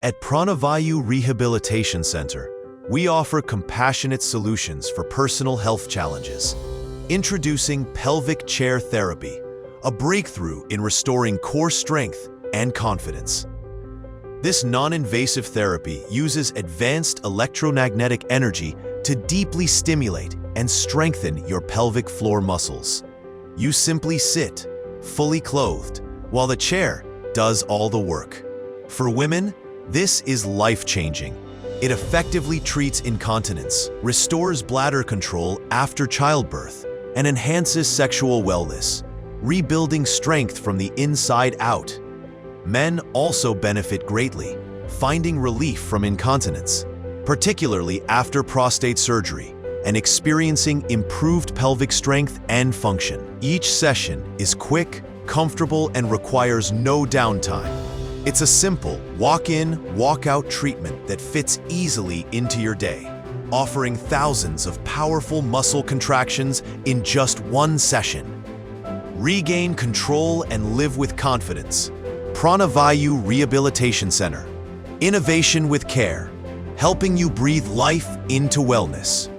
At Pranavayu Rehabilitation Center, we offer compassionate solutions for personal health challenges. Introducing Pelvic Chair Therapy, a breakthrough in restoring core strength and confidence. This non-invasive therapy uses advanced electromagnetic energy to deeply stimulate and strengthen your pelvic floor muscles. You simply sit, fully clothed, while the chair does all the work. For women, this is life-changing. It effectively treats incontinence, restores bladder control after childbirth, and enhances sexual wellness, rebuilding strength from the inside out. Men also benefit greatly, finding relief from incontinence, particularly after prostate surgery, and experiencing improved pelvic strength and function. Each session is quick, comfortable, and requires no downtime. It's a simple walk-in, walk-out treatment that fits easily into your day, offering thousands of powerful muscle contractions in just one session. Regain control and live with confidence. Pranavayu Rehabilitation Center. Innovation with care, helping you breathe life into wellness.